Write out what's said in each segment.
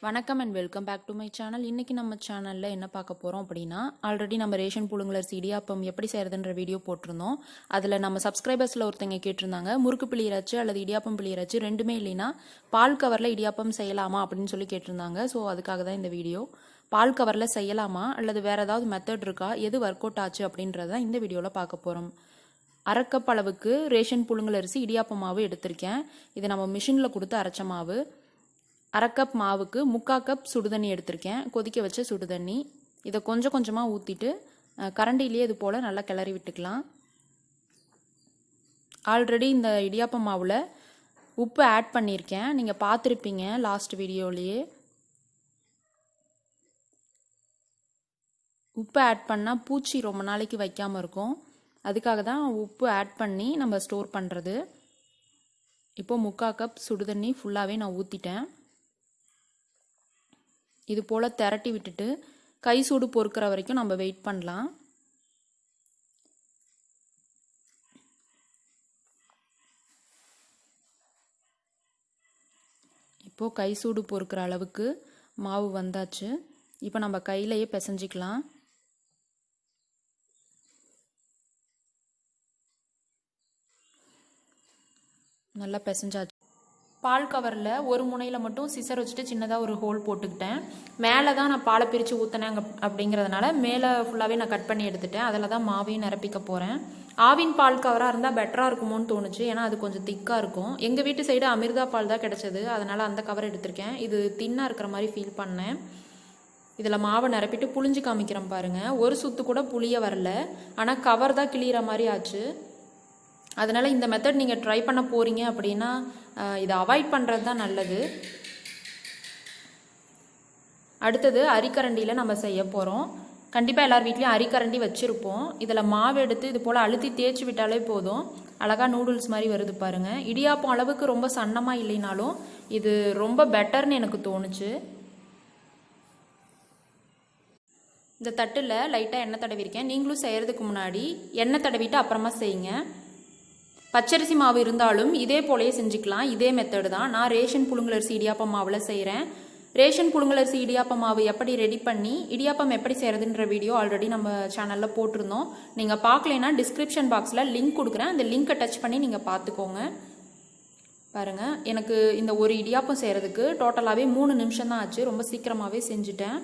வணக்கம் and welcome back to my channel. இன்றைக்கி நம்ம சேனலில் என்ன பார்க்க போகிறோம் அப்படின்னா, ஆல்ரெடி நம்ம ரேஷன் புழுங்கலரிசி இடியாப்பம் எப்படி செய்கிறதுன்ற வீடியோ போட்டிருந்தோம். அதில் நம்ம சப்ஸ்கிரைபர்ஸில் ஒருத்தங்க கேட்டிருந்தாங்க, முறுக்கு பிழியராச்சு அல்லது இடியாப்பம் பிழியராச்சு ரெண்டுமே இல்லைன்னா பால் கவரில் இடியாப்பம் செய்யலாமா அப்படின்னு சொல்லி கேட்டிருந்தாங்க. ஸோ அதுக்காக தான் இந்த வீடியோ. பால் கவரில் செய்யலாமா அல்லது வேறு ஏதாவது மெத்தட் இருக்கா, எது ஒர்க் அவுட் ஆச்சு அப்படின்றத இந்த வீடியோவில் பார்க்க போகிறோம். அரை கப் அளவுக்கு ரேஷன் புழுங்கலரிசி இடியாப்பம் மாவு எடுத்திருக்கேன். இது நம்ம மிஷினில் கொடுத்து அரைச்ச மாவு. அரை கப் மாவுக்கு 3/4 கப் சுடுதண்ணி எடுத்திருக்கேன், கொதிக்க வச்ச சுடுதண்ணி. இதை கொஞ்சம் கொஞ்சமாக ஊற்றிட்டு கரண்டிலேயே இது போல் நல்லா கிளறி விட்டுக்கலாம். ஆல்ரெடி இந்த இடியாப்பம் மாவில் உப்பு ஆட் பண்ணியிருக்கேன், நீங்கள் பார்த்துருப்பீங்க லாஸ்ட் வீடியோலேயே. உப்பு ஆட் பண்ணால் பூச்சி ரொம்ப நாளைக்கு வைக்காமல் இருக்கும், அதுக்காக தான் உப்பு ஆட் பண்ணி நம்ம ஸ்டோர் பண்ணுறது. இப்போது 3/4 கப் சுடுதண்ணி ஃபுல்லாகவே நான் ஊற்றிட்டேன். இது போல் திரட்டி விட்டுட்டு கை சூடு பொறுக்கிற வரைக்கும் நம்ம வெயிட் பண்ணலாம். இப்போது கை சூடு பொறுக்கிற அளவுக்கு மாவு வந்தாச்சு. இப்போ நம்ம கையிலையே பிசைஞ்சிக்கலாம். நல்லா பிசைஞ்சாச்சு. பால் கவரில் ஒரு முனையில் மட்டும் சிசர் வச்சுட்டு சின்னதாக ஒரு ஹோல் போட்டுக்கிட்டேன். மேலே தான் நான் பாலை பிரித்து ஊற்றினேன் அப்படிங்கிறதுனால மேலே ஃபுல்லாகவே நான் கட் பண்ணி எடுத்துட்டேன். அதில் தான் மாவையும் நிரப்பிக்க போகிறேன். ஆவின் பால் கவராக இருந்தால் பெட்டராக இருக்குமோன்னு தோணுச்சு, ஏன்னா அது கொஞ்சம் திக்காக இருக்கும். எங்கள் வீட்டு சைடு அமிர்தா பால் தான் கிடச்சது, அதனால் அந்த கவர் எடுத்திருக்கேன். இது தின்னாக இருக்கிற மாதிரி ஃபீல் பண்ணேன். இதில் மாவை நிரப்பிட்டு புளிஞ்சு காமிக்கிறேன் பாருங்கள். ஒரு சுத்து கூட புளிய வரல, ஆனால் கவர் தான் கிளியிற மாதிரி ஆச்சு. அதனால் இந்த மெத்தட் நீங்கள் ட்ரை பண்ண போகிறீங்க அப்படின்னா இதை அவாய்ட் பண்ணுறது தான் நல்லது. அடுத்தது அரிக்கரண்டியில் நம்ம செய்ய போகிறோம். கண்டிப்பாக எல்லார் வீட்லேயும் அரிக்கரண்டி வச்சுருப்போம். இதில் மாவு எடுத்து இது போல் அழுத்தி தேய்ச்சி விட்டாலே போதும், அழகாக நூடுல்ஸ் மாதிரி வருது பாருங்கள். இடியாப்பம் அளவுக்கு ரொம்ப சன்னமாக இல்லைனாலும் இது ரொம்ப பெட்டர்னு எனக்கு தோணுச்சு. இந்த தட்டில் லைட்டாக எண்ணெய் தடவிருக்கேன். நீங்களும் செய்கிறதுக்கு முன்னாடி எண்ணெய் தடவிட்டு அப்புறமா செய்யுங்க. பச்சரிசி மாவு இருந்தாலும் இதே போலயே செஞ்சுக்கலாம், இதே மெத்தடு தான். நான் ரேஷன் புழுங்கலரிசி இடியாப்பம் மாவில் செய்கிறேன். ரேஷன் புழுங்கலரிசி இடியாப்பம் மாவு எப்படி ரெடி பண்ணி இடியாப்பம் எப்படி செய்கிறதுன்ற வீடியோ ஆல்ரெடி நம்ம சேனலில் போட்டிருந்தோம். நீங்கள் பார்க்கலைன்னா டிஸ்கிரிப்ஷன் பாக்ஸில் லிங்க் கொடுக்குறேன், அந்த லிங்க்கை டச் பண்ணி நீங்கள் பார்த்துக்கோங்க. பாருங்கள், எனக்கு இந்த ஒரு இடியாப்பம் செய்கிறதுக்கு டோட்டலாகவே 3 நிமிஷம் தான் ஆச்சு. ரொம்ப சீக்கிரமாகவே செஞ்சுட்டேன்.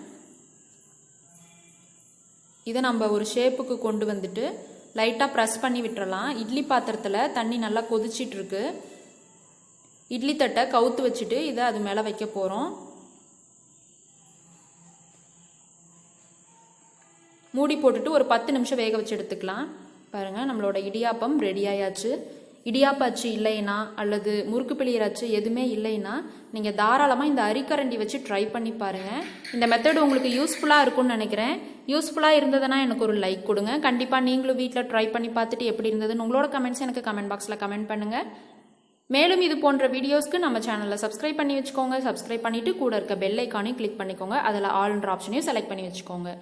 இதை நம்ம ஒரு ஷேப்புக்கு கொண்டு வந்துட்டு லைட்டாக ப்ரெஸ் பண்ணி விட்டுறலாம். இட்லி பாத்திரத்தில் தண்ணி நல்லா கொதிச்சிட்ருக்கு. இட்லி தட்டை கவுத்து வச்சுட்டு இதை அது மேலே வைக்க போகிறோம். மூடி போட்டுட்டு ஒரு 10 நிமிஷம் வேக வச்சு எடுத்துக்கலாம். பாருங்கள், நம்மளோட இடியாப்பம் ரெடி ஆயாச்சு. இடியாப்பாச்சு இல்லைன்னா அல்லது முறுக்கு பிழியராச்சு எதுவுமே இல்லைன்னா நீங்கள் தாராளமாக இந்த அரிக்கரண்டி வச்சு ட்ரை பண்ணி பாருங்கள். இந்த மெத்தட் உங்களுக்கு யூஸ்ஃபுல்லாக இருக்கும்னு நினைக்கிறேன். யூஸ்ஃபுல்லாக இருந்ததுன்னா எனக்கு ஒரு லைக் கொடுங்க. கண்டிப்பாக நீங்களும் வீட்டில் ட்ரை பண்ணி பார்த்துட்டு எப்படி இருந்ததுன்னு உங்களோட கமெண்ட்ஸ் எனக்கு கமெண்ட் பாக்ஸில் கமெண்ட் பண்ணுங்கள். மேலும் இது போன்ற வீடியோஸ்க்கு நம்ம சேனலில் சப்ஸ்கிரைப் பண்ணி வச்சுக்கோங்க. சப்ஸ்கிரைப் பண்ணிவிட்டு கூட இருக்க பெல் ஐக்கானையும் கிளிக் பண்ணிக்கோங்க. அதில் ஆல்ன்ற ஆப்ஷனையும் செலக்ட் பண்ணி வச்சுக்கோங்க.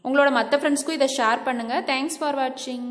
உங்களோட மற்ற ஃப்ரெண்ட்ஸ்க்கும் இதை ஷேர் பண்ணுங்கள். தேங்க்ஸ் ஃபார் வாட்சிங்.